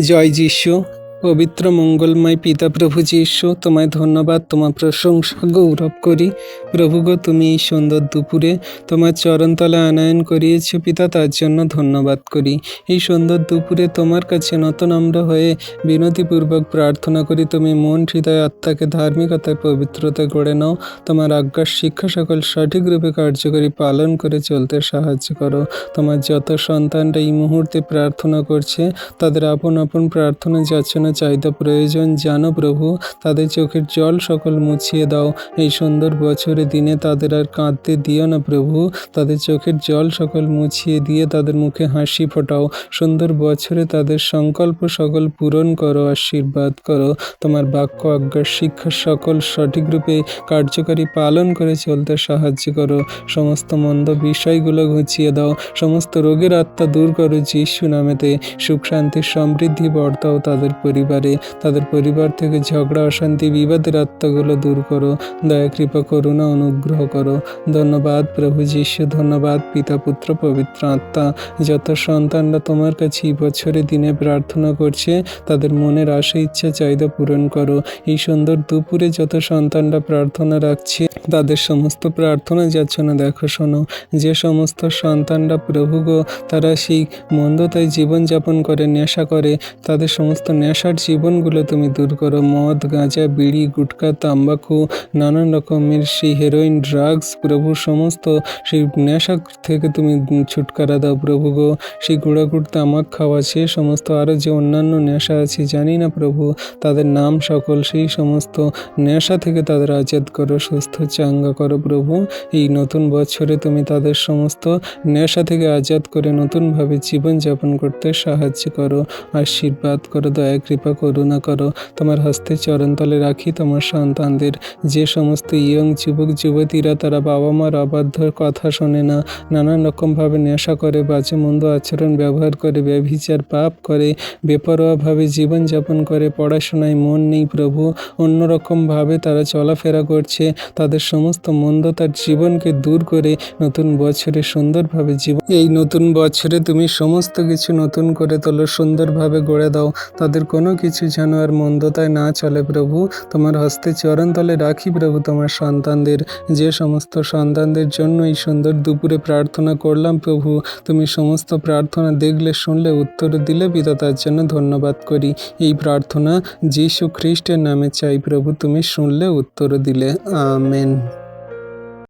জয় যিশু। পবিত্র মঙ্গলময় পিতা প্রভু যিশু, তোমায় ধন্যবাদ, তোমার প্রশংসা গৌরব করি। প্রভু গো, তুমি এই সুন্দর দুপুরে তোমার চরণতলে আনয়ন করিয়েছ পিতা, তার জন্য ধন্যবাদ করি। এই সুন্দর দুপুরে তোমার কাছে নতনম্র হয়ে বিনতিপূর্বক প্রার্থনা করি, তুমি মন, হৃদয়, আত্মাকে ধার্মিকতায় পবিত্রতায় গড়ে নাও। তোমার আজ্ঞার শিক্ষা সকল সঠিক রূপে কার্যকরী পালন করে চলতে সাহায্য করো। তোমার যত সন্তানরা এই মুহূর্তে প্রার্থনা করছে, তাদের আপন আপন প্রার্থনা যাচনা চাহিদা প্রয়োজন জানো প্রভু। তাদের চোখের জল সকল মুছিয়ে দাও। এই সুন্দর বছরে দিনে তাদের আর কাঁদতে দিও না প্রভু। তাদের চোখের জল সকল মুছিয়ে দিয়ে তাদের মুখে হাসি ফোটাও। সুন্দর বছরে তাদের সংকল্প সকল পূরণ করো, আশীর্বাদ করো। তোমার বাক্য আজ্ঞার শিক্ষা সকল সঠিক রূপে কার্যকারী পালন করে চলতে সাহায্য করো। সমস্ত মন্দ বিষয়গুলো ঘুচিয়ে দাও। সমস্ত রোগের আত্মা দূর করো যিশু নামেতে। সুখ শান্তি সমৃদ্ধি বর্তাও তাদের পরিবারে। তাদের পরিবার থেকে ঝগড়া অশান্তি বিবাদের আত্মাগুলো দূর করো। দয়া কৃপা করুণা অনুগ্রহ করো। ধন্যবাদ প্রভু যিশু, ধন্যবাদ পিতা পুত্র পবিত্র আত্মা। যত সন্তানরা তোমার কাছে এই বছরে দিনে প্রার্থনা করছে, তাদের মনের আশা ইচ্ছা চাহিদা পূরণ করো। এই সুন্দর দুপুরে যত সন্তানরা প্রার্থনা রাখছে, তাদের সমস্ত প্রার্থনা যাচনা দেখো শোনো। যে সমস্ত সন্তানরা প্রভু গো, তারা সেই মন্দতায় জীবনযাপন করে, নেশা করে, তাদের সমস্ত নেশার জীবনগুলো তুমি দূর করো। মদ, গাঁজা, বিড়ি, গুটখা, তাম্বাকু, নানান রকমের সেই হেরোইন, ড্রাগস প্রভু, সমস্ত সেই নেশা থেকে তুমি ছুটকারা দাও প্রভু গো। সেই গুঁড়াগুড় তামাক খাওয়া, সে সমস্ত আরও যে অন্যান্য নেশা আছে জানি না প্রভু, তাদের নাম সকল, সেই সমস্ত নেশা থেকে তাদের আজাদ করো, সুস্থ চাঙ্গা করো প্রভু। এই নতুন বছরে তুমি তাদের সমস্ত নেশা থেকে আজাদ করে নতুনভাবে জীবনযাপন করতে সাহায্য করো, আশীর্বাদ করো, দয়া কৃপা করুণা করো। তোমার হস্তে চরণতলে রাখি তোমার সন্তানদের। যে সমস্ত ইয়ং যুবক যুবতীরা তারা বাবা মার অবাধ্য কথা শোনে না, নানান রকমভাবে নেশা করে, বাজে মন্দ আচরণ ব্যবহার করে, ব্যভিচার পাপ করে, বেপরোয়াভাবে জীবনযাপন করে, পড়াশোনায় মন নেই প্রভু, অন্যরকমভাবে তারা চলাফেরা করছে, তাদের সমস্ত মন্দতার জীবনকে দূর করে নতুন বছরে সুন্দরভাবে জীবন, এই নতুন বছরে তুমি সমস্ত কিছু নতুন করে তোলো, সুন্দরভাবে গড়ে দাও। তাদের কোনো কিছু যেন আর মন্দতায় না চলে প্রভু। তোমার হস্তে চরণতলে রাখি প্রভু তোমার সন্তানদের। যে সমস্ত সন্তানদের জন্য এই সুন্দর দুপুরে প্রার্থনা করলাম প্রভু, তুমি সমস্ত প্রার্থনা দেখলে, শুনলে, উত্তর দিলে পিতা, তার জন্য ধন্যবাদ করি। এই প্রার্থনা যীশু খ্রিস্টের নামে চাই প্রভু, তুমি শুনলে, উত্তর দিলে। আমেন।